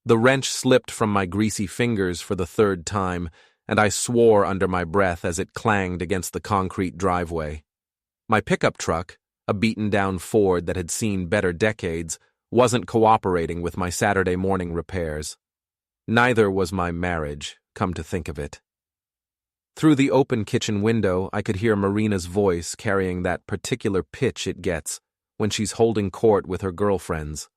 The wrench slipped from my greasy fingers for the third time, and I swore under my breath as it clanged against the concrete driveway. My pickup truck, a beaten-down Ford that had seen better decades, wasn't cooperating with my Saturday morning repairs. Neither was my marriage, come to think of it. Through the open kitchen window, I could hear Marina's voice carrying that particular pitch it gets when she's holding court with her girlfriends.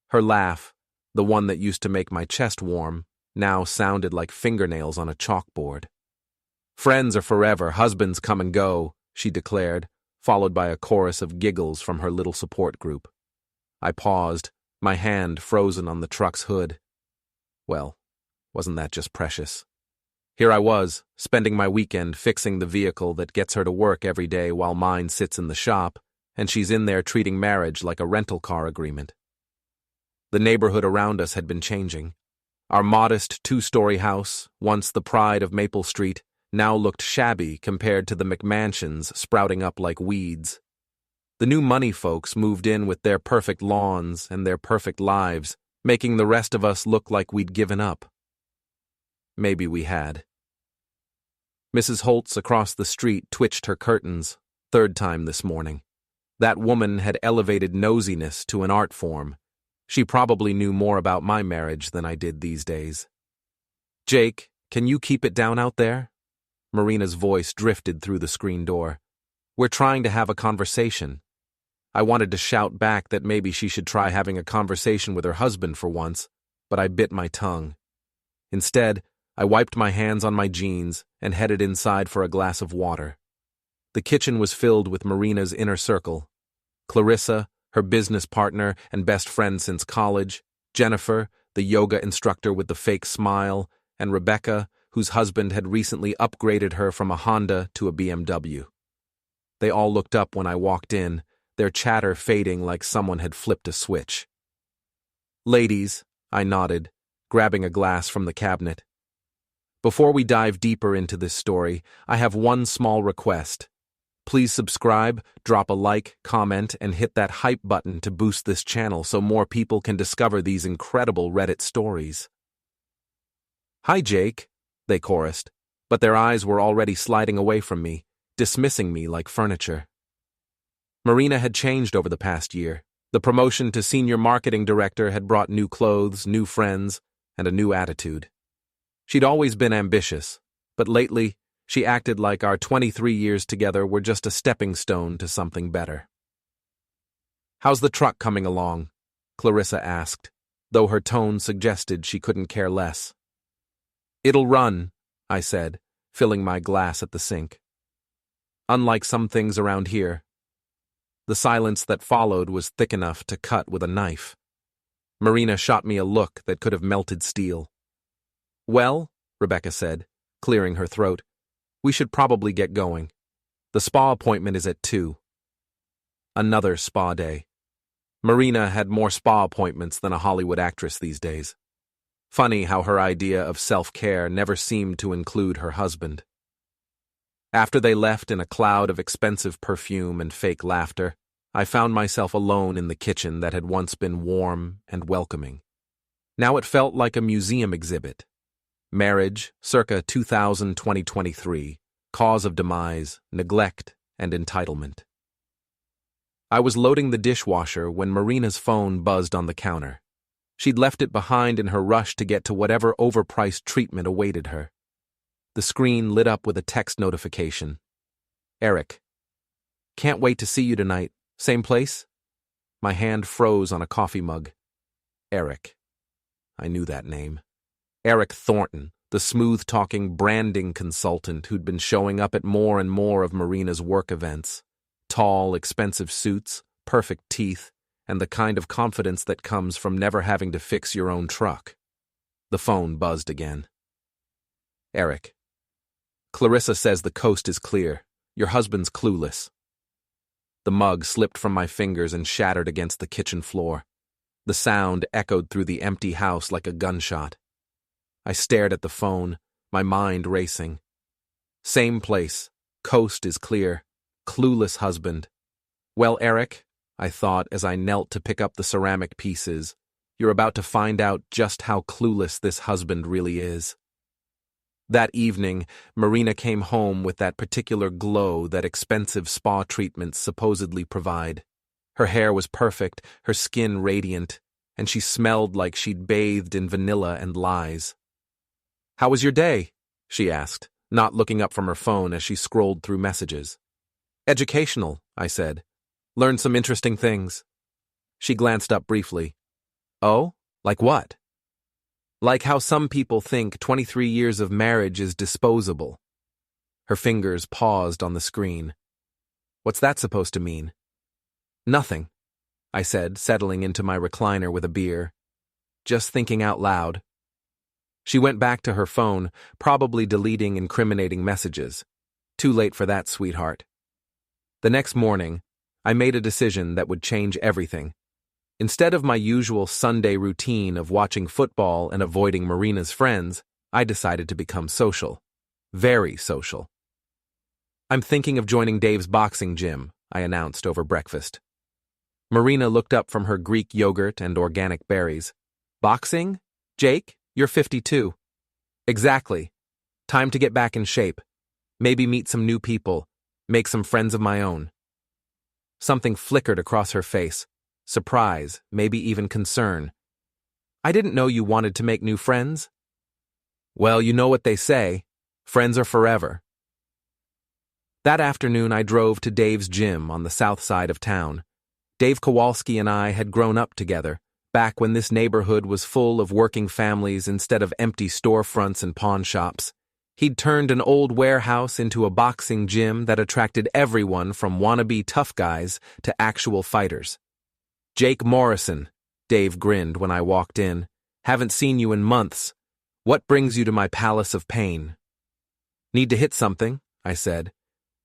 Her laugh, the one that used to make my chest warm, now sounded like fingernails on a chalkboard. "Friends are forever, husbands come and go," she declared, followed by a chorus of giggles from her little support group. I paused, my hand frozen on the truck's hood. Well, wasn't that just precious? Here I was, spending my weekend fixing the vehicle that gets her to work every day while mine sits in the shop, and she's in there treating marriage like a rental car agreement. The neighborhood around us had been changing. Our modest two-story house, once the pride of Maple Street, now looked shabby compared to the McMansions sprouting up like weeds. The new money folks moved in with their perfect lawns and their perfect lives, making the rest of us look like we'd given up. Maybe we had. Mrs. Holtz across the street twitched her curtains, third time this morning. That woman had elevated nosiness to an art form. She probably knew more about my marriage than I did these days. "Jake, can you keep it down out there?" Marina's voice drifted through the screen door. "We're trying to have a conversation." I wanted to shout back that maybe she should try having a conversation with her husband for once, but I bit my tongue. Instead, I wiped my hands on my jeans and headed inside for a glass of water. The kitchen was filled with Marina's inner circle. Clarissa, her business partner and best friend since college, Jennifer, the yoga instructor with the fake smile, and Rebecca, whose husband had recently upgraded her from a Honda to a BMW. They all looked up when I walked in, their chatter fading like someone had flipped a switch. "Ladies," I nodded, grabbing a glass from the cabinet. Before we dive deeper into this story, I have one small request. Please subscribe, drop a like, comment, and hit that hype button to boost this channel so more people can discover these incredible Reddit stories. "Hi, Jake," they chorused, but their eyes were already sliding away from me, dismissing me like furniture. Marina had changed over the past year. The promotion to senior marketing director had brought new clothes, new friends, and a new attitude. She'd always been ambitious, but lately, she acted like our 23 years together were just a stepping stone to something better. "How's the truck coming along?" Clarissa asked, though her tone suggested she couldn't care less. "It'll run," I said, filling my glass at the sink. "Unlike some things around here." The silence that followed was thick enough to cut with a knife. Marina shot me a look that could have melted steel. "Well," Rebecca said, clearing her throat, "we should probably get going. The spa appointment is at 2. Another spa day. Marina had more spa appointments than a Hollywood actress these days. Funny how her idea of self-care never seemed to include her husband. After they left in a cloud of expensive perfume and fake laughter, I found myself alone in the kitchen that had once been warm and welcoming. Now it felt like a museum exhibit. Marriage, circa 2000-2023, cause of demise, neglect, and entitlement. I was loading the dishwasher when Marina's phone buzzed on the counter. She'd left it behind in her rush to get to whatever overpriced treatment awaited her. The screen lit up with a text notification. "Eric. Can't wait to see you tonight. Same place?" My hand froze on a coffee mug. Eric. I knew that name. Eric Thornton, the smooth-talking branding consultant who'd been showing up at more and more of Marina's work events. Tall, expensive suits, perfect teeth, and the kind of confidence that comes from never having to fix your own truck. The phone buzzed again. "Eric. Clarissa says the coast is clear. Your husband's clueless." The mug slipped from my fingers and shattered against the kitchen floor. The sound echoed through the empty house like a gunshot. I stared at the phone, my mind racing. Same place. Coast is clear. Clueless husband. Well, Eric, I thought as I knelt to pick up the ceramic pieces, You're about to find out just how clueless this husband really is. That evening, Marina came home with that particular glow that expensive spa treatments supposedly provide. Her hair was perfect, her skin radiant, and she smelled like she'd bathed in vanilla and lies. "How was your day?" she asked, not looking up from her phone as she scrolled through messages. "Educational," I said. "Learned some interesting things." She glanced up briefly. "Oh? Like what?" "Like how some people think 23 years of marriage is disposable." Her fingers paused on the screen. "What's that supposed to mean?" "Nothing," I said, settling into my recliner with a beer. "Just thinking out loud." She went back to her phone, probably deleting incriminating messages. Too late for that, sweetheart. The next morning, I made a decision that would change everything. Instead of my usual Sunday routine of watching football and avoiding Marina's friends, I decided to become social. Very social. "I'm thinking of joining Dave's boxing gym," I announced over breakfast. Marina looked up from her Greek yogurt and organic berries. "Boxing? Jake, you're 52. "Exactly. Time to get back in shape. Maybe meet some new people. Make some friends of my own." Something flickered across her face. Surprise, maybe even concern. "I didn't know you wanted to make new friends." "Well, you know what they say. Friends are forever." That afternoon I drove to Dave's gym on the south side of town. Dave Kowalski and I had grown up together, back when this neighborhood was full of working families instead of empty storefronts and pawn shops. He'd turned an old warehouse into a boxing gym that attracted everyone from wannabe tough guys to actual fighters. "Jake Morrison," Dave grinned when I walked in. "Haven't seen you in months. What brings you to my palace of pain?" "Need to hit something," I said.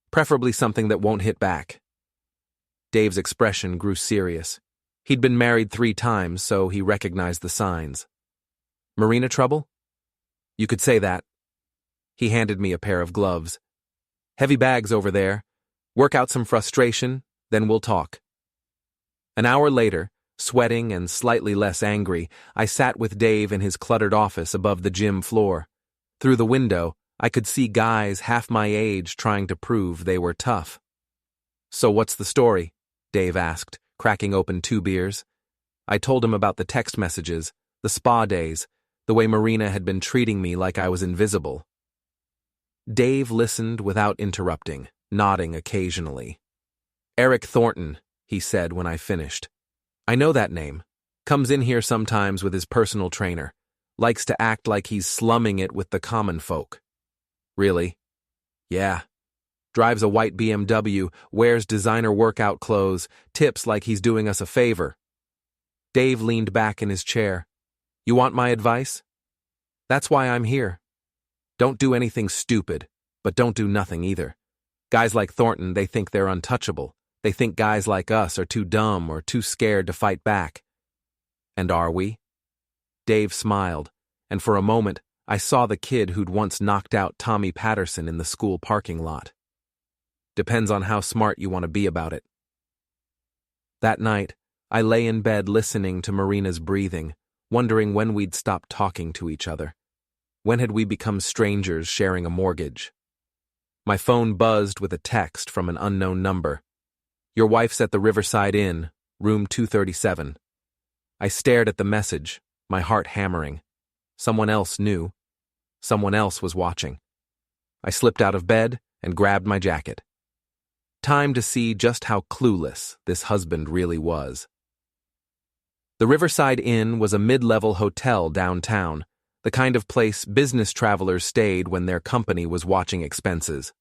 "Preferably something that won't hit back." Dave's expression grew serious. He'd been married 3 times, so he recognized the signs. "Marina trouble?" "You could say that." He handed me a pair of gloves. "Heavy bags over there. Work out some frustration, then we'll talk." An hour later, sweating and slightly less angry, I sat with Dave in his cluttered office above the gym floor. Through the window, I could see guys half my age trying to prove they were tough. "So what's the story?" Dave asked, cracking open 2 beers. I told him about the text messages, the spa days, the way Marina had been treating me like I was invisible. Dave listened without interrupting, nodding occasionally. "Eric Thornton," he said when I finished. "I know that name. Comes in here sometimes with his personal trainer. Likes to act like he's slumming it with the common folk." "Really?" "Yeah. Drives a white BMW, wears designer workout clothes, tips like he's doing us a favor." Dave leaned back in his chair. "You want my advice?" "That's why I'm here. Don't do anything stupid, but don't do nothing either. Guys like Thornton, they think they're untouchable. They think guys like us are too dumb or too scared to fight back." "And are we?" Dave smiled, and for a moment, I saw the kid who'd once knocked out Tommy Patterson in the school parking lot. "Depends on how smart you want to be about it." That night, I lay in bed listening to Marina's breathing, wondering when we'd stop talking to each other. When had we become strangers sharing a mortgage? My phone buzzed with a text from an unknown number. "Your wife's at the Riverside Inn, room 237. I stared at the message, my heart hammering. Someone else knew. Someone else was watching. I slipped out of bed and grabbed my jacket. Time to see just how clueless this husband really was. The Riverside Inn was a mid-level hotel downtown, the kind of place business travelers stayed when their company was watching expenses.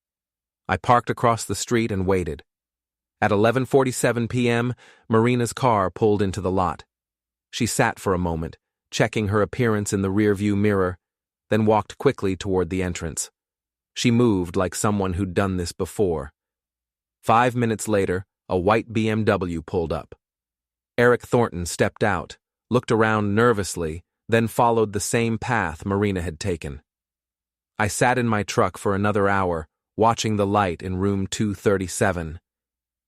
I parked across the street and waited. At 11:47 p.m., Marina's car pulled into the lot. She sat for a moment, checking her appearance in the rearview mirror, then walked quickly toward the entrance. She moved like someone who'd done this before. 5 minutes later, a white BMW pulled up. Eric Thornton stepped out, looked around nervously, then followed the same path Marina had taken. I sat in my truck for another hour, watching the light in room 237.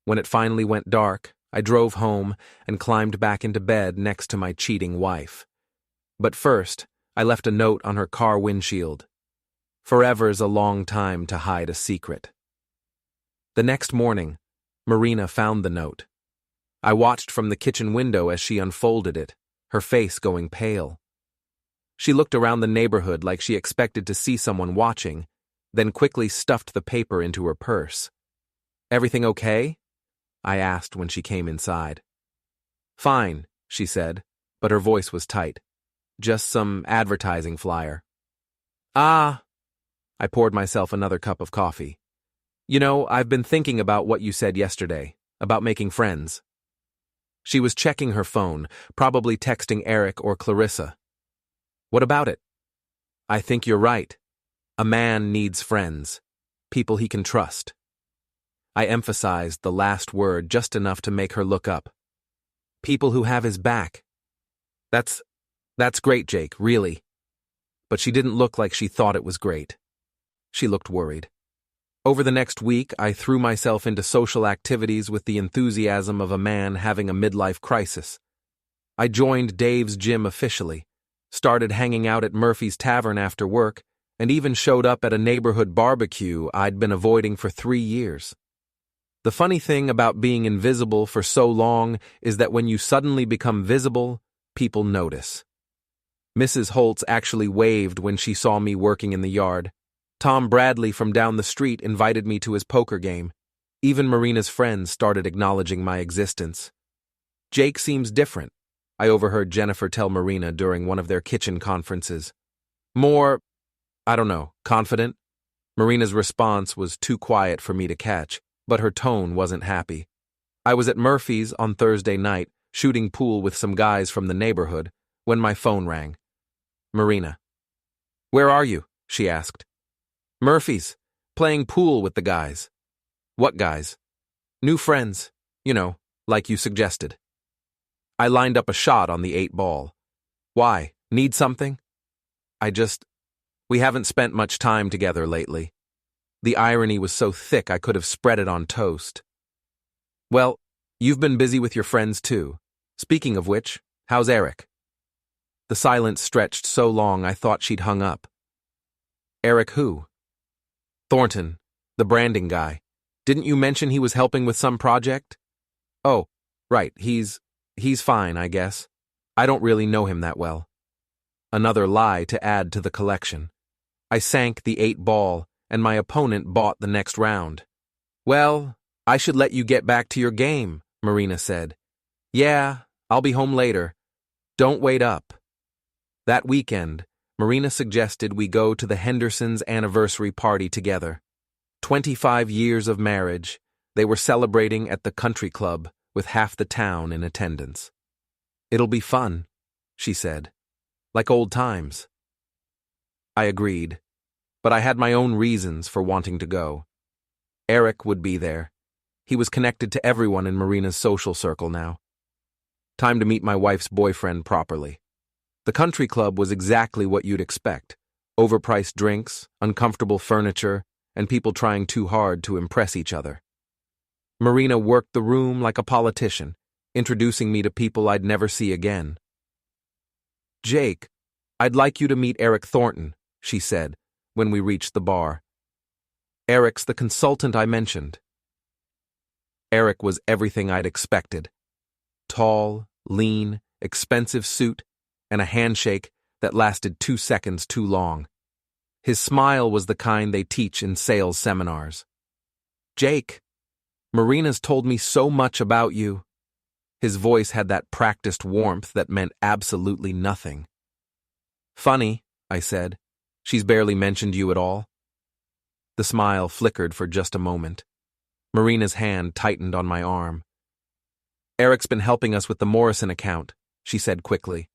When it finally went dark, I drove home and climbed back into bed next to my cheating wife. But first, I left a note on her car windshield. Forever's a long time to hide a secret. The next morning, Marina found the note. I watched from the kitchen window as she unfolded it, her face going pale. She looked around the neighborhood like she expected to see someone watching, then quickly stuffed the paper into her purse. "Everything okay?" I asked when she came inside. "Fine," she said, but her voice was tight. "Just some advertising flyer." "Ah." I poured myself another cup of coffee. "You know, I've been thinking about what you said yesterday, about making friends." She was checking her phone, probably texting Eric or Clarissa. "What about it?" "I think you're right. A man needs friends, people he can trust." I emphasized the last word just enough to make her look up. "People who have his back." That's great, Jake, really." But she didn't look like she thought it was great. She looked worried. Over the next week, I threw myself into social activities with the enthusiasm of a man having a midlife crisis. I joined Dave's gym officially, started hanging out at Murphy's Tavern after work, and even showed up at a neighborhood barbecue I'd been avoiding for 3 years. The funny thing about being invisible for so long is that when you suddenly become visible, people notice. Mrs. Holtz actually waved when she saw me working in the yard. Tom Bradley from down the street invited me to his poker game. Even Marina's friends started acknowledging my existence. "Jake seems different," I overheard Jennifer tell Marina during one of their kitchen conferences. "More, I don't know, confident?" Marina's response was too quiet for me to catch, but her tone wasn't happy. I was at Murphy's on Thursday night, shooting pool with some guys from the neighborhood, when my phone rang. Marina. "Where are you?" she asked. "Murphy's, playing pool with the guys." "What guys?" "New friends, like you suggested." I lined up a shot on the 8-ball. "Why, need something?" We haven't spent much time together lately." The irony was so thick I could have spread it on toast. "Well, you've been busy with your friends too. Speaking of which, how's Eric?" The silence stretched so long I thought she'd hung up. "Eric who?" "Thornton, the branding guy. Didn't you mention he was helping with some project?" "Oh, right, he's fine, I guess. I don't really know him that well." Another lie to add to the collection. I sank the 8-ball, and my opponent bought the next round. "Well, I should let you get back to your game," Marina said. "Yeah, I'll be home later. Don't wait up." That weekend, Marina suggested we go to the Hendersons' anniversary party together. 25 years of marriage, they were celebrating at the country club with half the town in attendance. "It'll be fun," she said. "Like old times." I agreed, but I had my own reasons for wanting to go. Eric would be there. He was connected to everyone in Marina's social circle now. Time to meet my wife's boyfriend properly. The country club was exactly what you'd expect. Overpriced drinks, uncomfortable furniture, and people trying too hard to impress each other. Marina worked the room like a politician, introducing me to people I'd never see again. "Jake, I'd like you to meet Eric Thornton," she said, when we reached the bar. "Eric's the consultant I mentioned." Eric was everything I'd expected. Tall, lean, expensive suit, and a handshake that lasted 2 seconds too long. His smile was the kind they teach in sales seminars. "Jake, Marina's told me so much about you." His voice had that practiced warmth that meant absolutely nothing. "Funny," I said. "She's barely mentioned you at all." The smile flickered for just a moment. Marina's hand tightened on my arm. "Eric's been helping us with the Morrison account," she said quickly.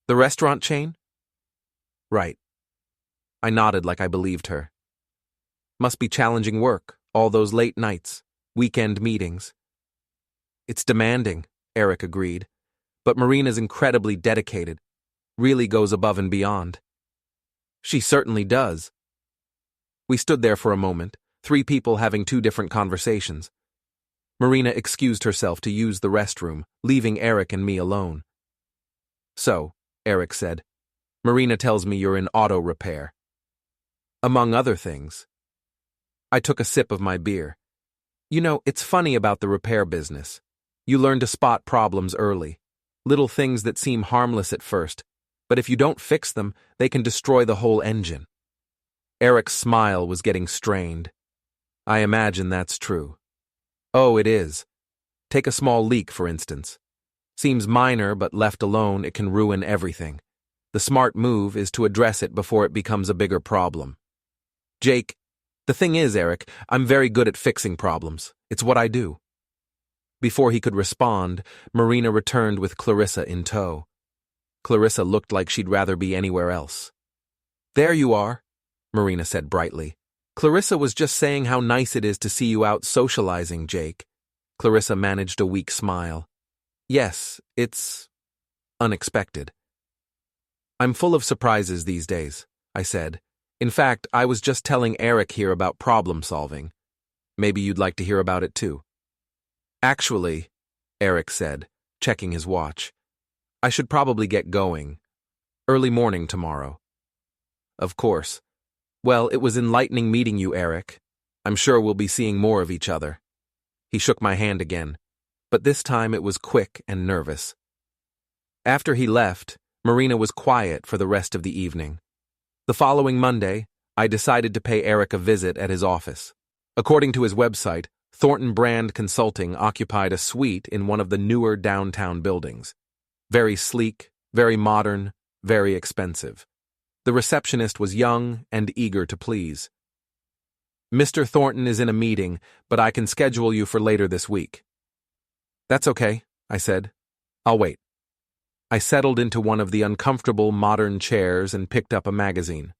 "The restaurant chain?" "Right." I nodded like I believed her. "Must be challenging work, all those late nights, weekend meetings." "It's demanding," Eric agreed, "but Marina's incredibly dedicated, really goes above and beyond." "She certainly does." We stood there for a moment, 3 people having 2 different conversations. Marina excused herself to use the restroom, leaving Eric and me alone. So, Eric said, Marina tells me you're in auto repair. Among other things. I took a sip of my beer. You know, it's funny about the repair business. You learn to spot problems early. Little things that seem harmless at first, but if you don't fix them, they can destroy the whole engine. Eric's smile was getting strained. I imagine that's true. Oh, it is. Take a small leak, for instance. Seems minor, but left alone, it can ruin everything. The smart move is to address it before it becomes a bigger problem. Jake, the thing is, Eric, I'm very good at fixing problems. It's what I do. Before he could respond, Marina returned with Clarissa in tow. Clarissa looked like she'd rather be anywhere else. There you are, Marina said brightly. Clarissa was just saying how nice it is to see you out socializing, Jake. Clarissa managed a weak smile. Yes, it's unexpected. I'm full of surprises these days, I said. In fact, I was just telling Eric here about problem solving. Maybe you'd like to hear about it too. Actually, Eric said, checking his watch, I should probably get going. Early morning tomorrow. Of course. Well, it was enlightening meeting you, Eric. I'm sure we'll be seeing more of each other. He shook my hand again, but this time it was quick and nervous. After he left, Marina was quiet for the rest of the evening. The following Monday, I decided to pay Eric a visit at his office. According to his website, Thornton Brand Consulting occupied a suite in one of the newer downtown buildings. Very sleek, very modern, very expensive. The receptionist was young and eager to please. Mr. Thornton is in a meeting, but I can schedule you for later this week. That's okay, I said. I'll wait. I settled into one of the uncomfortable modern chairs and picked up a magazine.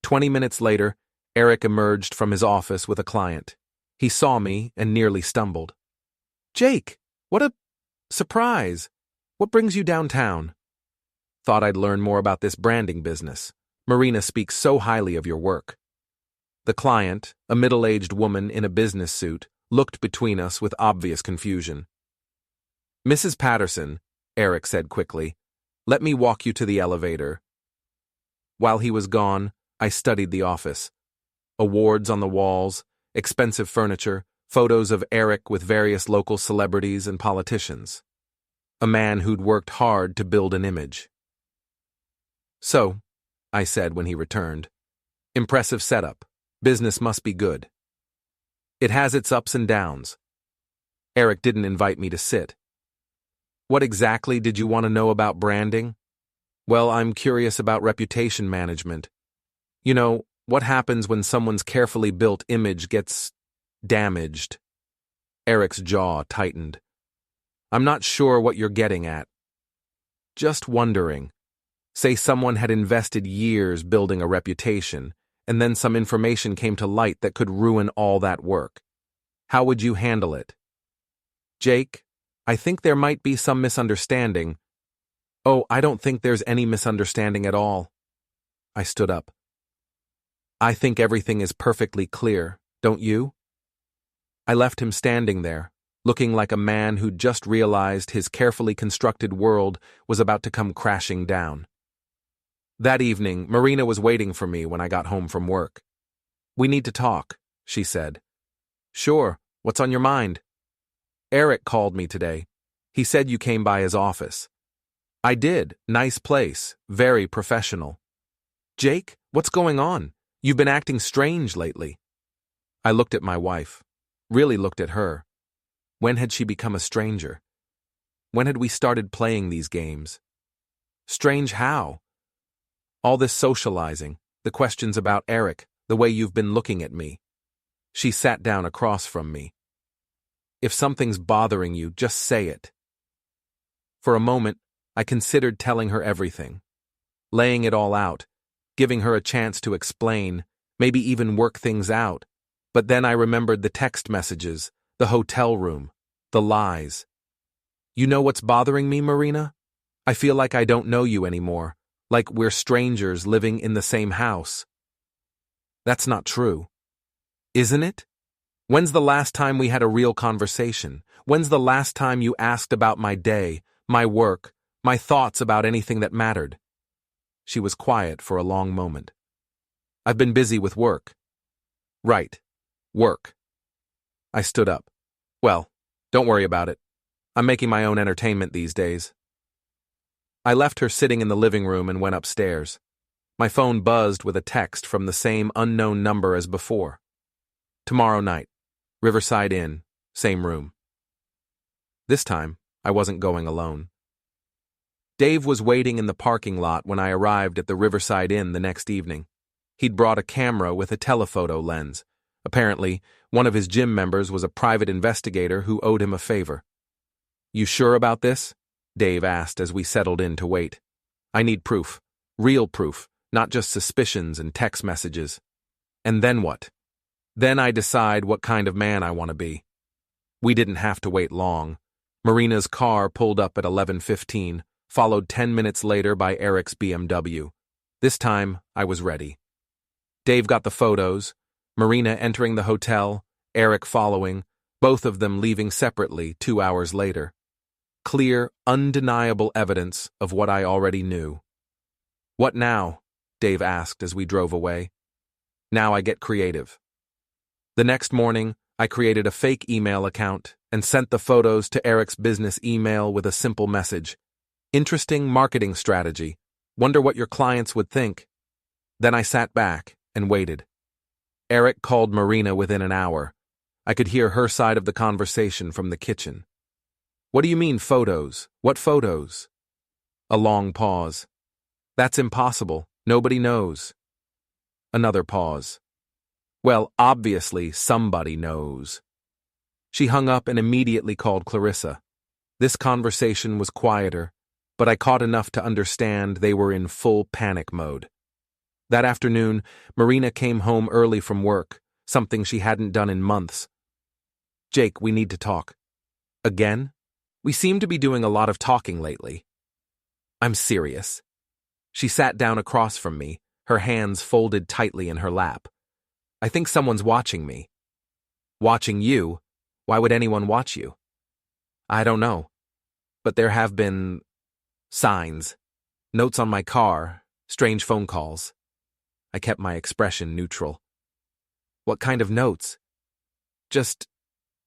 20 minutes later, Eric emerged from his office with a client. He saw me and nearly stumbled. Jake, what a surprise. What brings you downtown? Thought I'd learn more about this branding business. Marina speaks so highly of your work. The client, a middle-aged woman in a business suit, looked between us with obvious confusion. Mrs. Patterson, Eric said quickly, let me walk you to the elevator. While he was gone, I studied the office. Awards on the walls, expensive furniture, photos of Eric with various local celebrities and politicians. A man who'd worked hard to build an image. So, I said when he returned, impressive setup. Business must be good. It has its ups and downs. Eric didn't invite me to sit. What exactly did you want to know about branding? Well, I'm curious about reputation management. You know, what happens when someone's carefully built image gets damaged? Eric's jaw tightened. I'm not sure what you're getting at. Just wondering. Say someone had invested years building a reputation, and then some information came to light that could ruin all that work. How would you handle it? Jake, I think there might be some misunderstanding. Oh, I don't think there's any misunderstanding at all. I stood up. I think everything is perfectly clear, don't you? I left him standing there, looking like a man who'd just realized his carefully constructed world was about to come crashing down. That evening, Marina was waiting for me when I got home from work. We need to talk, she said. Sure, what's on your mind? Eric called me today. He said you came by his office. I did. Nice place. Very professional. Jake, what's going on? You've been acting strange lately. I looked at my wife. Really looked at her. When had she become a stranger? When had we started playing these games? Strange how? All this socializing, the questions about Eric, the way you've been looking at me. She sat down across from me. If something's bothering you, just say it. For a moment, I considered telling her everything, laying it all out, giving her a chance to explain, maybe even work things out. But then I remembered the text messages, the hotel room, the lies. You know what's bothering me, Marina? I feel like I don't know you anymore, like we're strangers living in the same house. That's not true. Isn't it? When's the last time we had a real conversation? When's the last time you asked about my day, my work, my thoughts about anything that mattered? She was quiet for a long moment. I've been busy with work. Right. Work. I stood up. Well, don't worry about it. I'm making my own entertainment these days. I left her sitting in the living room and went upstairs. My phone buzzed with a text from the same unknown number as before. Tomorrow night. Riverside Inn, same room. This time, I wasn't going alone. Dave was waiting in the parking lot when I arrived at the Riverside Inn the next evening. He'd brought a camera with a telephoto lens. Apparently, one of his gym members was a private investigator who owed him a favor. "You sure about this?" Dave asked as we settled in to wait. "I need proof. Real proof, not just suspicions and text messages." "And then what?" "Then I decide what kind of man I want to be." We didn't have to wait long. Marina's car pulled up at 11:15, followed 10 minutes later by Eric's BMW. This time, I was ready. Dave got the photos, Marina entering the hotel, Eric following, both of them leaving separately 2 hours later. Clear, undeniable evidence of what I already knew. "What now?" Dave asked as we drove away. "Now I get creative." The next morning, I created a fake email account and sent the photos to Eric's business email with a simple message. "Interesting marketing strategy. Wonder what your clients would think." Then I sat back and waited. Eric called Marina within an hour. I could hear her side of the conversation from the kitchen. "What do you mean photos? What photos?" A long pause. "That's impossible. Nobody knows." Another pause. "Well, obviously somebody knows." She hung up and immediately called Clarissa. This conversation was quieter, but I caught enough to understand they were in full panic mode. That afternoon, Marina came home early from work, something she hadn't done in months. "Jake, we need to talk." "Again? We seem to be doing a lot of talking lately." "I'm serious." She sat down across from me, her hands folded tightly in her lap. "I think someone's watching me." "Watching you? Why would anyone watch you?" "I don't know. But there have been signs, notes on my car, strange phone calls." I kept my expression neutral. "What kind of notes?" "Just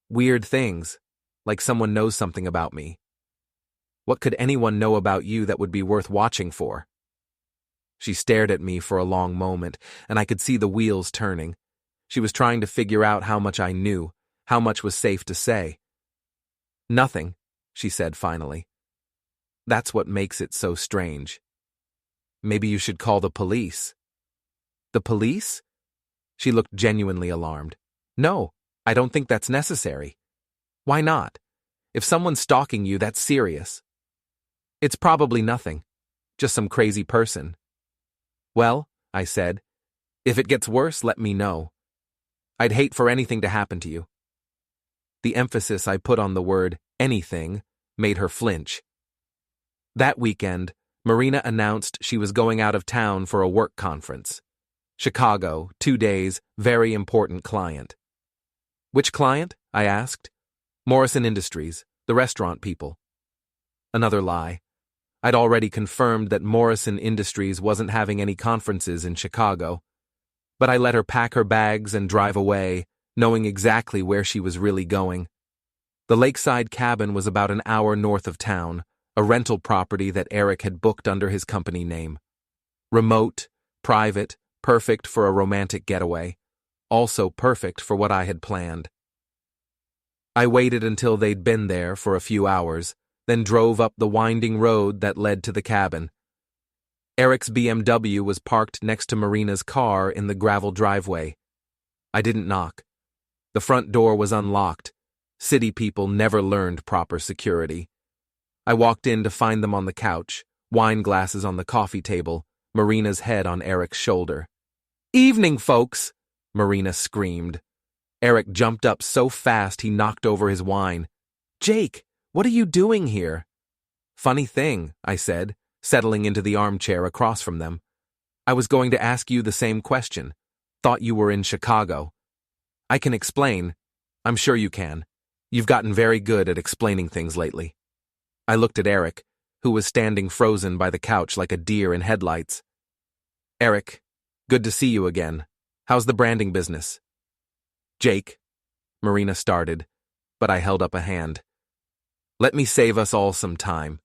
weird things, like someone knows something about me." "What could anyone know about you that would be worth watching for?" She stared at me for a long moment, and I could see the wheels turning. She was trying to figure out how much I knew, how much was safe to say. "Nothing," she said finally. "That's what makes it so strange." "Maybe you should call the police." "The police?" She looked genuinely alarmed. "No, I don't think that's necessary." "Why not? If someone's stalking you, that's serious." "It's probably nothing. Just some crazy person." "Well," I said, "if it gets worse, let me know. I'd hate for anything to happen to you." The emphasis I put on the word anything made her flinch. That weekend, Marina announced she was going out of town for a work conference. Chicago, 2 days, very important client. "Which client?" I asked. "Morrison Industries, the restaurant people." Another lie. I'd already confirmed that Morrison Industries wasn't having any conferences in Chicago. But I let her pack her bags and drive away, knowing exactly where she was really going. The lakeside cabin was about an hour north of town, a rental property that Eric had booked under his company name. Remote, private, perfect for a romantic getaway. Also perfect for what I had planned. I waited until they'd been there for a few hours, then drove up the winding road that led to the cabin. Eric's BMW was parked next to Marina's car in the gravel driveway. I didn't knock. The front door was unlocked. City people never learned proper security. I walked in to find them on the couch, wine glasses on the coffee table, Marina's head on Eric's shoulder. "Evening, folks!" Marina screamed. Eric jumped up so fast he knocked over his wine. "Jake, what are you doing here?" "Funny thing," I said, settling into the armchair across from them. "I was going to ask you the same question. Thought you were in Chicago." "I can explain. I'm sure you can. You've gotten very good at explaining things lately. I looked at Eric, who was standing frozen by the couch like a deer in headlights. Eric, good to see you again. How's the branding business? Jake, Marina started, but I held up a hand. Let me save us all some time.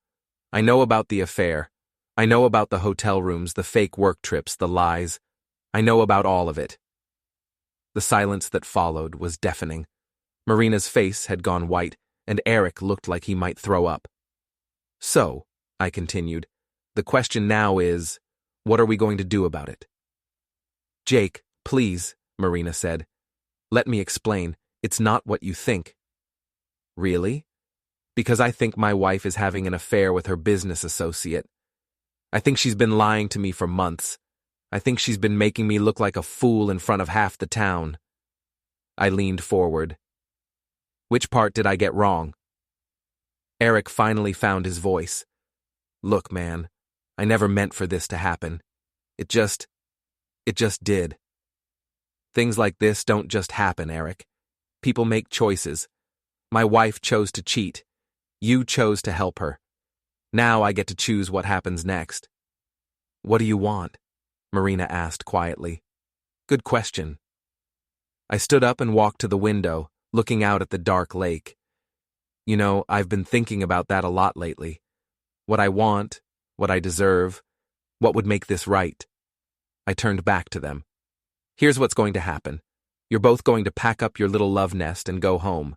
I know about the affair. I know about the hotel rooms, the fake work trips, the lies. I know about all of it. The silence that followed was deafening. Marina's face had gone white, and Eric looked like he might throw up. So, I continued, the question now is, what are we going to do about it? Jake, please, Marina said. Let me explain. It's not what you think. Really? Because I think my wife is having an affair with her business associate. I think she's been lying to me for months. I think she's been making me look like a fool in front of half the town. I leaned forward. Which part did I get wrong? Eric finally found his voice. Look, man, I never meant for this to happen. It just did. Things like this don't just happen, Eric. People make choices. My wife chose to cheat. You chose to help her. Now I get to choose what happens next. What do you want? Marina asked quietly. Good question. I stood up and walked to the window, looking out at the dark lake. You know, I've been thinking about that a lot lately. What I want, what I deserve, what would make this right. I turned back to them. Here's what's going to happen. You're both going to pack up your little love nest and go home.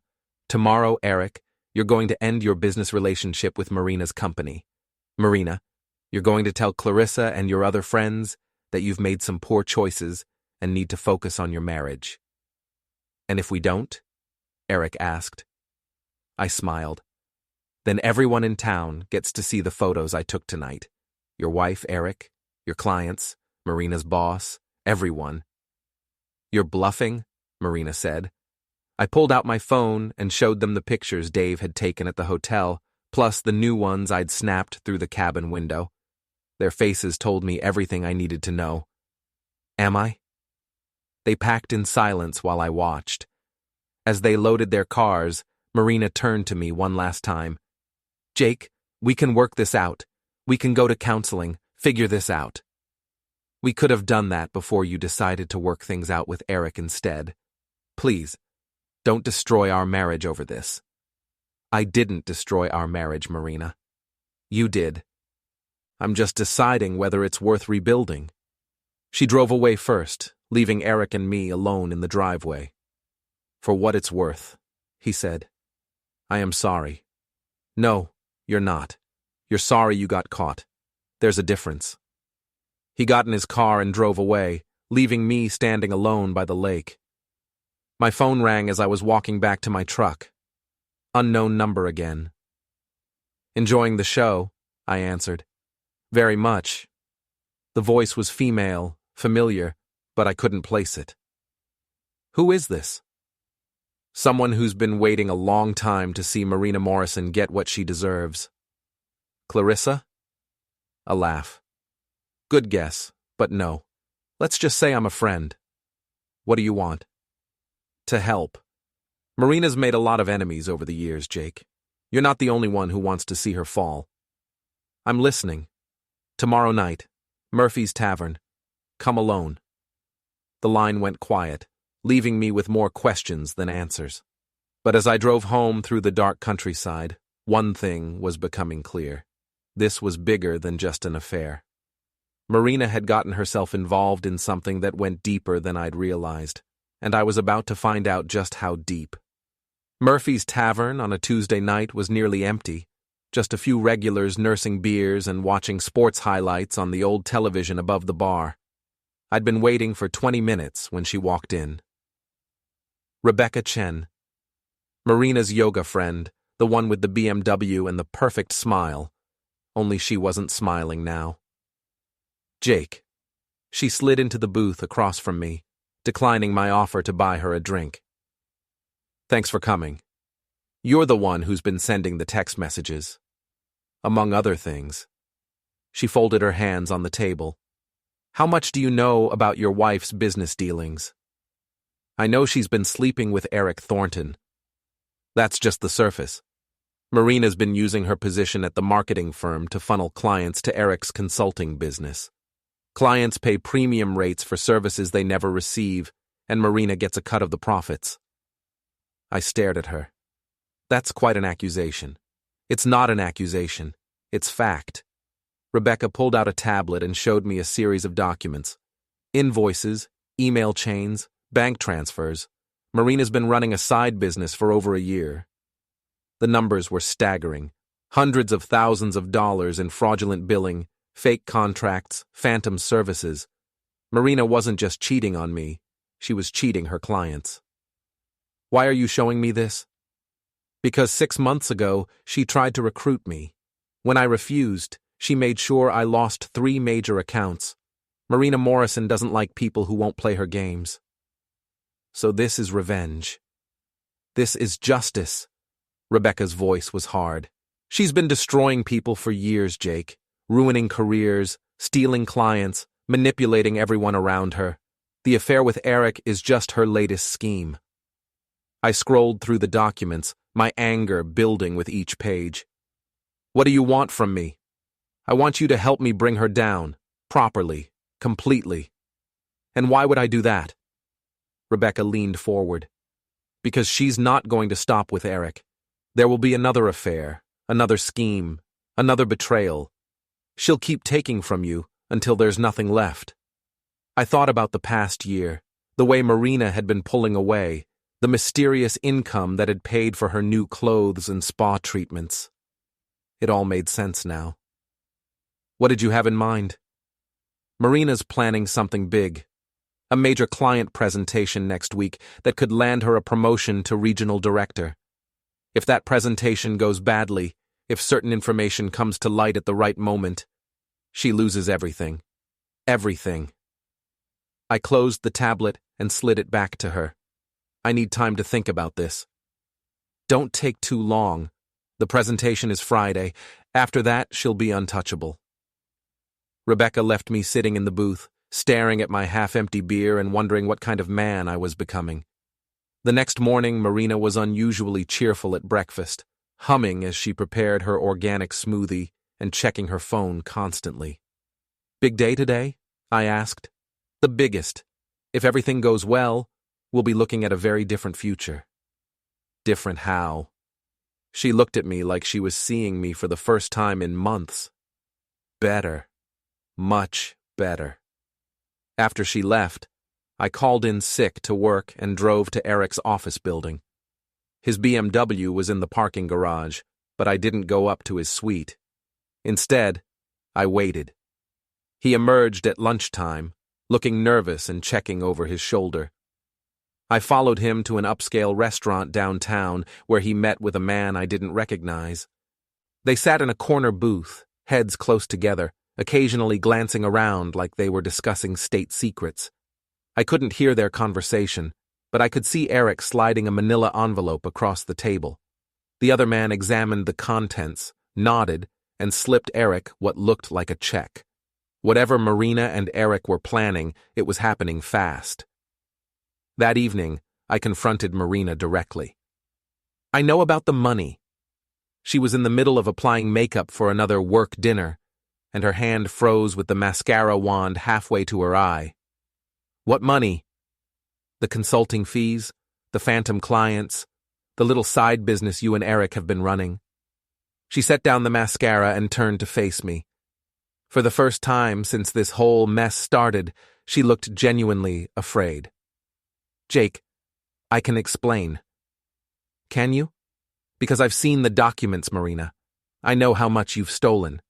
Tomorrow, Eric, you're going to end your business relationship with Marina's company. Marina, you're going to tell Clarissa and your other friends that you've made some poor choices and need to focus on your marriage. And if we don't? Eric asked. I smiled. Then everyone in town gets to see the photos I took tonight. Your wife, Eric, your clients, Marina's boss, everyone. You're bluffing, Marina said. I pulled out my phone and showed them the pictures Dave had taken at the hotel, plus the new ones I'd snapped through the cabin window. Their faces told me everything I needed to know. Am I? They packed in silence while I watched. As they loaded their cars, Marina turned to me one last time. Jake, we can work this out. We can go to counseling, figure this out. We could have done that before you decided to work things out with Eric instead. Please, don't destroy our marriage over this. I didn't destroy our marriage, Marina. You did. I'm just deciding whether it's worth rebuilding. She drove away first, leaving Eric and me alone in the driveway. For what it's worth, he said. I am sorry. No, you're not. You're sorry you got caught. There's a difference. He got in his car and drove away, leaving me standing alone by the lake. My phone rang as I was walking back to my truck. Unknown number again. Enjoying the show, I answered. Very much. The voice was female, familiar, but I couldn't place it. Who is this? Someone who's been waiting a long time to see Marina Morrison get what she deserves. Clarissa? A laugh. Good guess, but no. Let's just say I'm a friend. What do you want? To help. Marina's made a lot of enemies over the years, Jake. You're not the only one who wants to see her fall. I'm listening. Tomorrow night, Murphy's Tavern. Come alone. The line went quiet, leaving me with more questions than answers. But as I drove home through the dark countryside, one thing was becoming clear. This was bigger than just an affair. Marina had gotten herself involved in something that went deeper than I'd realized, and I was about to find out just how deep. Murphy's Tavern on a Tuesday night was nearly empty, just a few regulars nursing beers and watching sports highlights on the old television above the bar. I'd been waiting for 20 minutes when she walked in. Rebecca Chen. Marina's yoga friend, the one with the BMW and the perfect smile, only she wasn't smiling now. Jake. She slid into the booth across from me, declining my offer to buy her a drink. Thanks for coming. You're the one who's been sending the text messages. Among other things. She folded her hands on the table. How much do you know about your wife's business dealings? I know she's been sleeping with Eric Thornton. That's just the surface. Marina's been using her position at the marketing firm to funnel clients to Eric's consulting business. Clients pay premium rates for services they never receive, and Marina gets a cut of the profits. I stared at her. That's quite an accusation. It's not an accusation. It's fact. Rebecca pulled out a tablet and showed me a series of documents. Invoices, email chains, bank transfers. Marina's been running a side business for over a year. The numbers were staggering. Hundreds of thousands of dollars in fraudulent billing, fake contracts, phantom services. Marina wasn't just cheating on me, she was cheating her clients. Why are you showing me this? Because 6 months ago, she tried to recruit me. When I refused, she made sure I lost 3 major accounts. Marina Morrison doesn't like people who won't play her games. So this is revenge. This is justice. Rebecca's voice was hard. She's been destroying people for years, Jake. Ruining careers, stealing clients, manipulating everyone around her. The affair with Eric is just her latest scheme. I scrolled through the documents, my anger building with each page. What do you want from me? I want you to help me bring her down, properly, completely. And why would I do that? Rebecca leaned forward. Because she's not going to stop with Eric. There will be another affair, another scheme, another betrayal. She'll keep taking from you until there's nothing left. I thought about the past year, the way Marina had been pulling away, the mysterious income that had paid for her new clothes and spa treatments. It all made sense now. What did you have in mind? Marina's planning something big. A major client presentation next week that could land her a promotion to regional director. If that presentation goes badly, if certain information comes to light at the right moment, she loses everything. Everything. I closed the tablet and slid it back to her. I need time to think about this. Don't take too long. The presentation is Friday. After that, she'll be untouchable. Rebecca left me sitting in the booth, staring at my half-empty beer and wondering what kind of man I was becoming. The next morning, Marina was unusually cheerful at breakfast, humming as she prepared her organic smoothie and checking her phone constantly. Big day today? I asked. The biggest. If everything goes well, we'll be looking at a very different future. Different how? She looked at me like she was seeing me for the first time in months. Better. Much better. After she left, I called in sick to work and drove to Eric's office building. His BMW was in the parking garage, but I didn't go up to his suite. Instead, I waited. He emerged at lunchtime, looking nervous and checking over his shoulder. I followed him to an upscale restaurant downtown where he met with a man I didn't recognize. They sat in a corner booth, heads close together, occasionally glancing around like they were discussing state secrets. I couldn't hear their conversation, but I could see Eric sliding a manila envelope across the table. The other man examined the contents, nodded, and slipped Eric what looked like a check. Whatever Marina and Eric were planning, it was happening fast. That evening, I confronted Marina directly. I know about the money. She was in the middle of applying makeup for another work dinner, and her hand froze with the mascara wand halfway to her eye. What money? The consulting fees, the phantom clients, the little side business you and Eric have been running. She set down the mascara and turned to face me. For the first time since this whole mess started, she looked genuinely afraid. Jake, I can explain. Can you? Because I've seen the documents, Marina. I know how much you've stolen.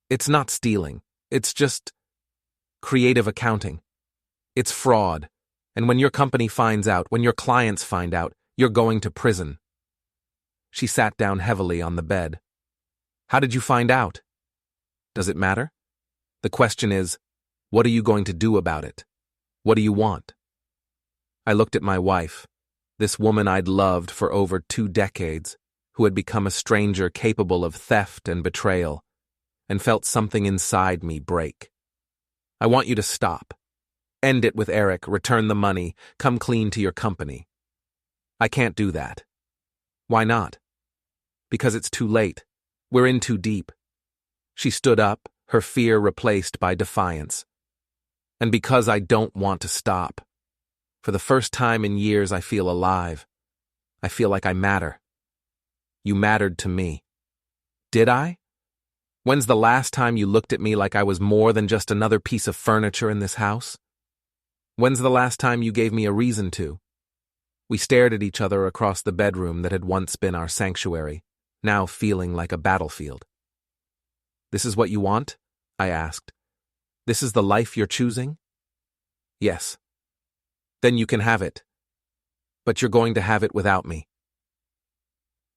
It's not stealing. It's just creative accounting. It's fraud. And when your company finds out, when your clients find out, you're going to prison. She sat down heavily on the bed. How did you find out? Does it matter? The question is, what are you going to do about it? What do you want? I looked at my wife, this woman I'd loved for over 2 decades, who had become a stranger capable of theft and betrayal, and felt something inside me break. I want you to stop. End it with Eric, return the money, come clean to your company. I can't do that. Why not? Because it's too late. We're in too deep. She stood up, her fear replaced by defiance. And because I don't want to stop. For the first time in years, I feel alive. I feel like I matter. You mattered to me. Did I? When's the last time you looked at me like I was more than just another piece of furniture in this house? When's the last time you gave me a reason to? We stared at each other across the bedroom that had once been our sanctuary, now feeling like a battlefield. This is what you want? I asked. This is the life you're choosing? Yes. Then you can have it. But you're going to have it without me.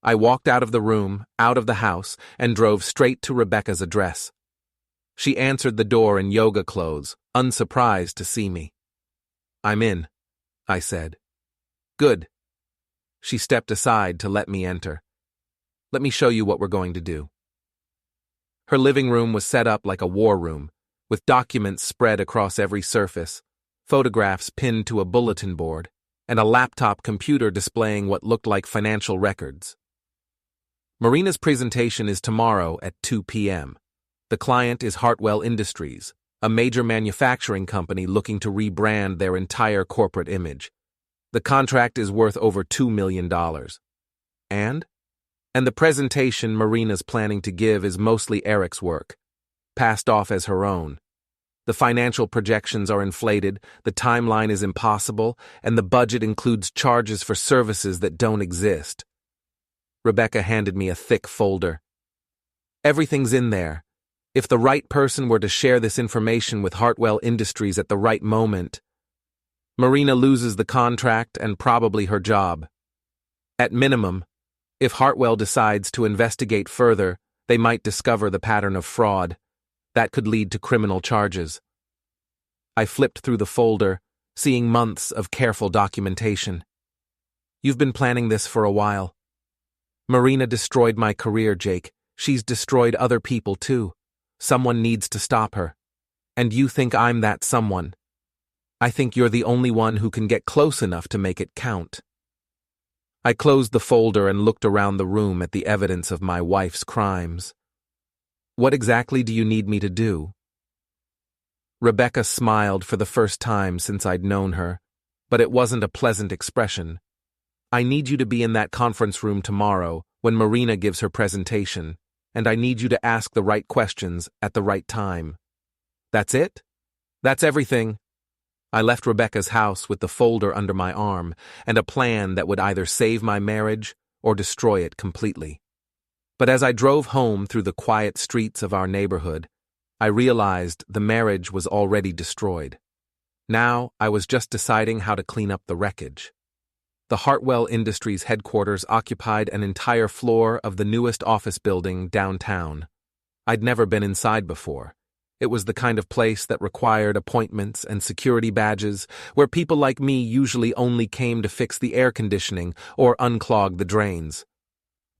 I walked out of the room, out of the house, and drove straight to Rebecca's address. She answered the door in yoga clothes, unsurprised to see me. I'm in, I said. Good. She stepped aside to let me enter. Let me show you what we're going to do. Her living room was set up like a war room, with documents spread across every surface, photographs pinned to a bulletin board, and a laptop computer displaying what looked like financial records. Marina's presentation is tomorrow at 2 p.m. The client is Hartwell Industries, a major manufacturing company looking to rebrand their entire corporate image. The contract is worth over $2 million. And the presentation Marina's planning to give is mostly Eric's work, passed off as her own. The financial projections are inflated, the timeline is impossible, and the budget includes charges for services that don't exist. Rebecca handed me a thick folder. Everything's in there. If the right person were to share this information with Hartwell Industries at the right moment, Marina loses the contract and probably her job. At minimum, if Hartwell decides to investigate further, they might discover the pattern of fraud. That could lead to criminal charges. I flipped through the folder, seeing months of careful documentation. You've been planning this for a while. Marina destroyed my career, Jake. She's destroyed other people too. Someone needs to stop her. And you think I'm that someone. I think you're the only one who can get close enough to make it count. I closed the folder and looked around the room at the evidence of my wife's crimes. What exactly do you need me to do? Rebecca smiled for the first time since I'd known her, but it wasn't a pleasant expression. I need you to be in that conference room tomorrow when Marina gives her presentation, and I need you to ask the right questions at the right time. That's it? That's everything. I left Rebecca's house with the folder under my arm and a plan that would either save my marriage or destroy it completely. But as I drove home through the quiet streets of our neighborhood, I realized the marriage was already destroyed. Now I was just deciding how to clean up the wreckage. The Hartwell Industries headquarters occupied an entire floor of the newest office building downtown. I'd never been inside before. It was the kind of place that required appointments and security badges, where people like me usually only came to fix the air conditioning or unclog the drains.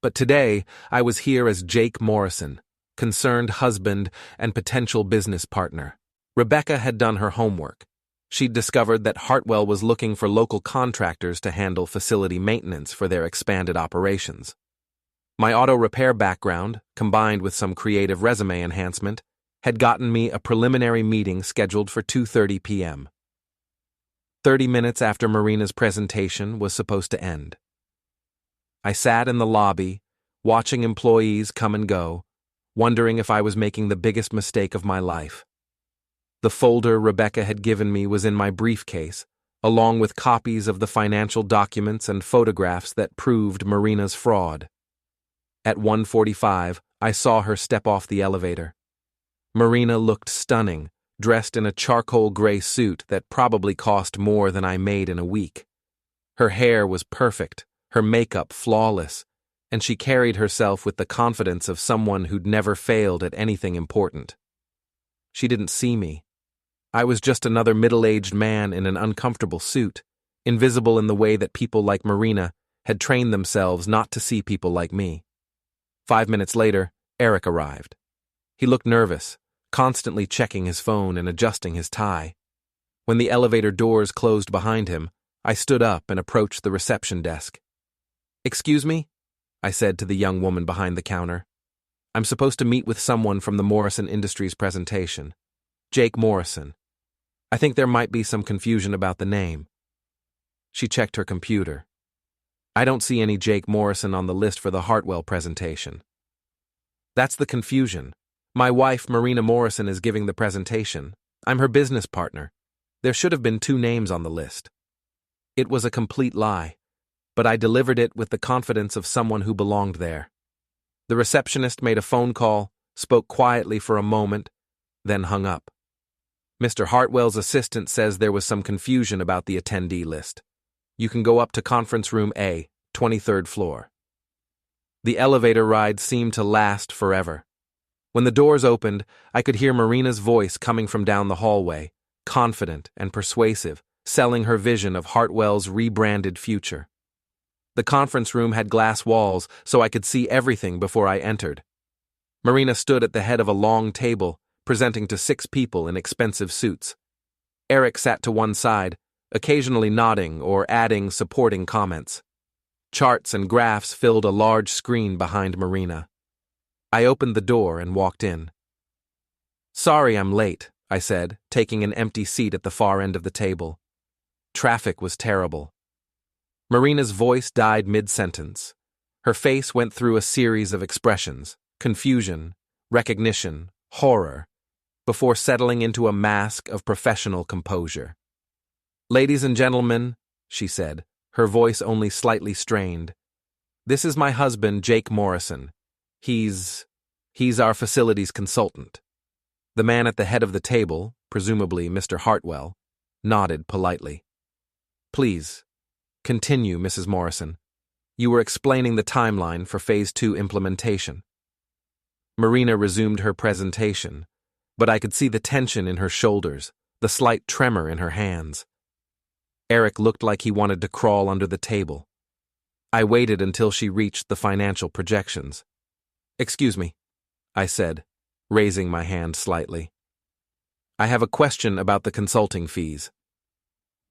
But today, I was here as Jake Morrison, concerned husband and potential business partner. Rebecca had done her homework. She'd discovered that Hartwell was looking for local contractors to handle facility maintenance for their expanded operations. My auto repair background, combined with some creative resume enhancement, had gotten me a preliminary meeting scheduled for 2:30 p.m. 30 minutes after Marina's presentation was supposed to end. I sat in the lobby, watching employees come and go, wondering if I was making the biggest mistake of my life. The folder Rebecca had given me was in my briefcase, along with copies of the financial documents and photographs that proved Marina's fraud. At 1:45, I saw her step off the elevator. Marina looked stunning, dressed in a charcoal gray suit that probably cost more than I made in a week. Her hair was perfect, her makeup flawless, and she carried herself with the confidence of someone who'd never failed at anything important. She didn't see me. I was just another middle-aged man in an uncomfortable suit, invisible in the way that people like Marina had trained themselves not to see people like me. 5 minutes later, Eric arrived. He looked nervous, constantly checking his phone and adjusting his tie. When the elevator doors closed behind him, I stood up and approached the reception desk. "Excuse me?" I said to the young woman behind the counter. "I'm supposed to meet with someone from the Morrison Industries presentation. Jake Morrison. I think there might be some confusion about the name." She checked her computer. "I don't see any Jake Morrison on the list for the Hartwell presentation." "That's the confusion. My wife, Marina Morrison, is giving the presentation. I'm her business partner. There should have been 2 names on the list." It was a complete lie, but I delivered it with the confidence of someone who belonged there. The receptionist made a phone call, spoke quietly for a moment, then hung up. "Mr. Hartwell's assistant says there was some confusion about the attendee list. You can go up to conference room A, 23rd floor." The elevator ride seemed to last forever. When the doors opened, I could hear Marina's voice coming from down the hallway, confident and persuasive, selling her vision of Hartwell's rebranded future. The conference room had glass walls, so I could see everything before I entered. Marina stood at the head of a long table, presenting to 6 people in expensive suits. Eric sat to one side, occasionally nodding or adding supporting comments. Charts and graphs filled a large screen behind Marina. I opened the door and walked in. "Sorry I'm late," I said, taking an empty seat at the far end of the table. Traffic was terrible. Marina's voice died mid-sentence. Her face went through a series of expressions: confusion, recognition, horror, before settling into a mask of professional composure. "Ladies and gentlemen," she said, her voice only slightly strained, "this is my husband, Jake Morrison. He's our facilities consultant." The man at the head of the table, presumably Mr. Hartwell, nodded politely. "Please, continue, Mrs. Morrison. You were explaining the timeline for Phase 2 implementation." Marina resumed her presentation, but I could see the tension in her shoulders, the slight tremor in her hands. Eric looked like he wanted to crawl under the table. I waited until she reached the financial projections. "Excuse me," I said, raising my hand slightly. "I have a question about the consulting fees."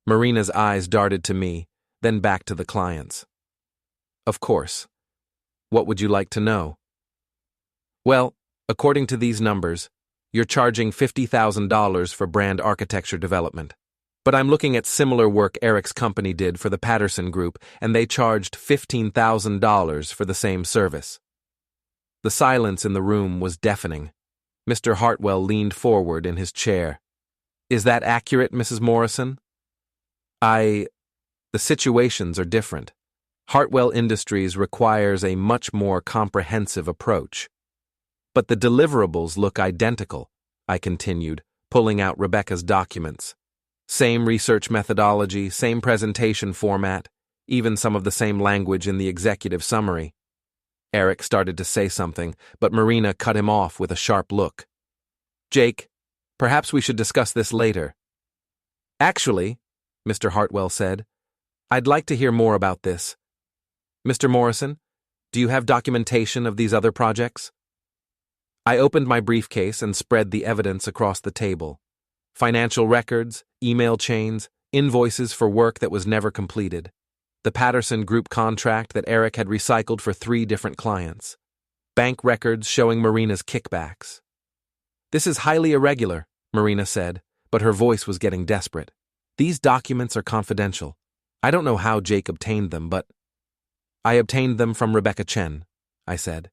Marina's eyes darted to me, then back to the clients. "Of course. What would you like to know?" "Well, according to these numbers, you're charging $50,000 for brand architecture development. But I'm looking at similar work Eric's company did for the Patterson Group, and they charged $15,000 for the same service." The silence in the room was deafening. Mr. Hartwell leaned forward in his chair. "Is that accurate, Mrs. Morrison?" The situations are different. Hartwell Industries requires a much more comprehensive approach." "But the deliverables look identical," I continued, pulling out Rebecca's documents. "Same research methodology, same presentation format, even some of the same language in the executive summary." Eric started to say something, but Marina cut him off with a sharp look. "Jake, perhaps we should discuss this later." "Actually," Mr. Hartwell said, "I'd like to hear more about this. Mr. Morrison, do you have documentation of these other projects?" I opened my briefcase and spread the evidence across the table. Financial records, email chains, invoices for work that was never completed. The Patterson Group contract that Eric had recycled for 3 different clients. Bank records showing Marina's kickbacks. "This is highly irregular," Marina said, but her voice was getting desperate. "These documents are confidential. I don't know how Jake obtained them, but—" "I obtained them from Rebecca Chen," I said.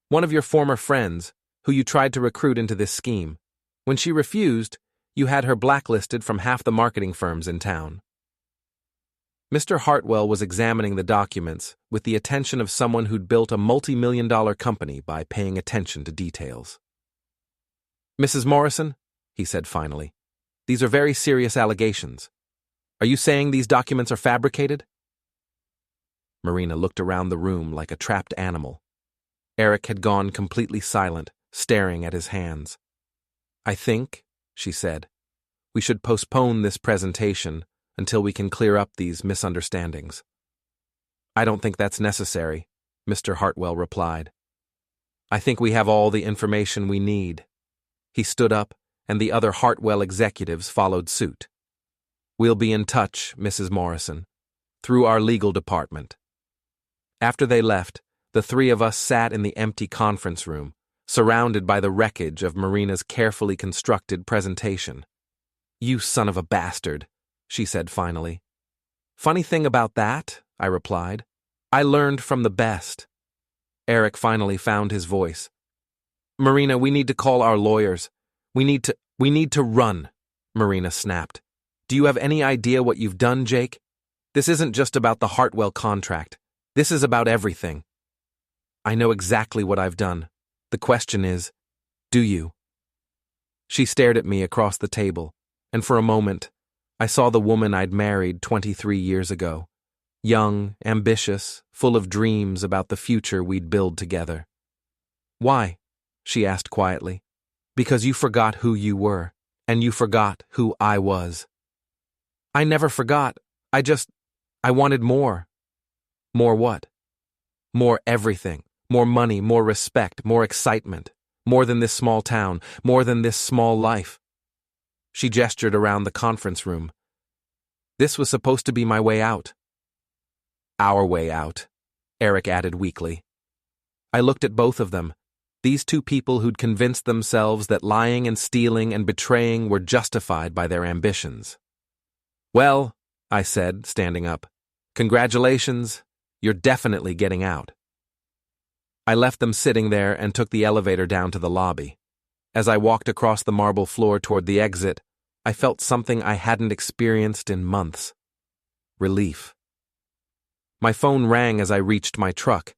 "One of your former friends, who you tried to recruit into this scheme. When she refused, you had her blacklisted from half the marketing firms in town." Mr. Hartwell was examining the documents with the attention of someone who'd built a multi-million-dollar company by paying attention to details. "Mrs. Morrison," he said finally, "these are very serious allegations. Are you saying these documents are fabricated?" Marina looked around the room like a trapped animal. Eric had gone completely silent, staring at his hands. "I think," she said, "we should postpone this presentation until we can clear up these misunderstandings." "I don't think that's necessary," Mr. Hartwell replied. "I think we have all the information we need." He stood up, and the other Hartwell executives followed suit. We'll be in touch, Mrs. Morrison, through our legal department. After they left, the three of us sat in the empty conference room, surrounded by the wreckage of Marina's carefully constructed presentation. "You son of a bastard," she said finally. "Funny thing about that," I replied, "I learned from the best." Eric finally found his voice. "Marina, we need to call our lawyers. We need to run," Marina snapped. "Do you have any idea what you've done, Jake? This isn't just about the Hartwell contract. This is about everything." "I know exactly what I've done. The question is, do you?" She stared at me across the table, and for a moment, I saw the woman I'd married 23 years ago. Young, ambitious, full of dreams about the future we'd build together. "Why?" she asked quietly. "Because you forgot who you were, and you forgot who I was." "I never forgot. I wanted more." "More what?" "More everything. More money, more respect, more excitement. More than this small town, more than this small life." She gestured around the conference room. "This was supposed to be my way out." "Our way out," Eric added weakly. I looked at both of them, these two people who'd convinced themselves that lying and stealing and betraying were justified by their ambitions. "Well," I said, standing up, "congratulations, you're definitely getting out." I left them sitting there and took the elevator down to the lobby. As I walked across the marble floor toward the exit, I felt something I hadn't experienced in months. Relief. My phone rang as I reached my truck.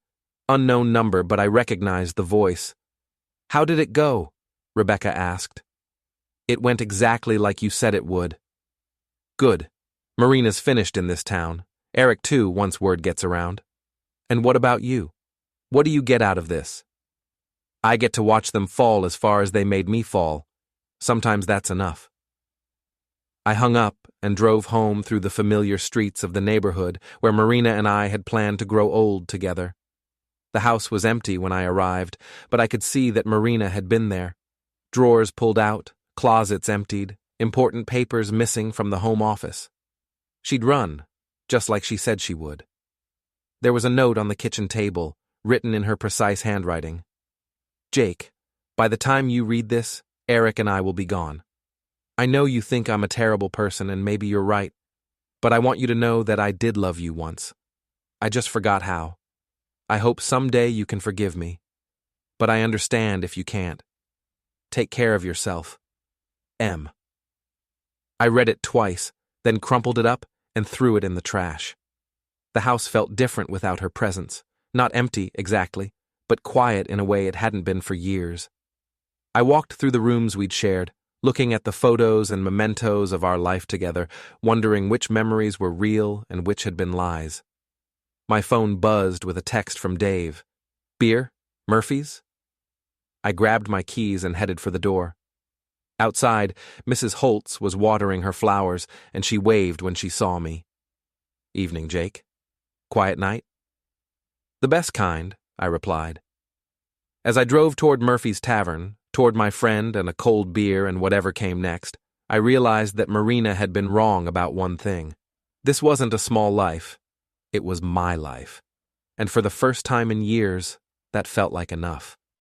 Unknown number, but I recognized the voice. "How did it go?" Rebecca asked. "It went exactly like you said it would." "Good. Marina's finished in this town. Eric too, once word gets around. And what about you? What do you get out of this?" "I get to watch them fall as far as they made me fall. Sometimes that's enough." I hung up and drove home through the familiar streets of the neighborhood where Marina and I had planned to grow old together. The house was empty when I arrived, but I could see that Marina had been there. Drawers pulled out, closets emptied, important papers missing from the home office. She'd run, just like she said she would. There was a note on the kitchen table, written in her precise handwriting. "Jake, by the time you read this, Eric and I will be gone. I know you think I'm a terrible person and maybe you're right, but I want you to know that I did love you once. I just forgot how. I hope someday you can forgive me, but I understand if you can't. Take care of yourself. M." I read it twice, then crumpled it up and threw it in the trash. The house felt different without her presence. Not empty, exactly, but quiet in a way it hadn't been for years. I walked through the rooms we'd shared, looking at the photos and mementos of our life together, wondering which memories were real and which had been lies. My phone buzzed with a text from Dave. "Beer? Murphy's?" I grabbed my keys and headed for the door. Outside, Mrs. Holtz was watering her flowers, and she waved when she saw me. "Evening, Jake. Quiet night?" "The best kind," I replied. As I drove toward Murphy's Tavern, toward my friend and a cold beer and whatever came next, I realized that Marina had been wrong about one thing. This wasn't a small life. It was my life. And for the first time in years, that felt like enough.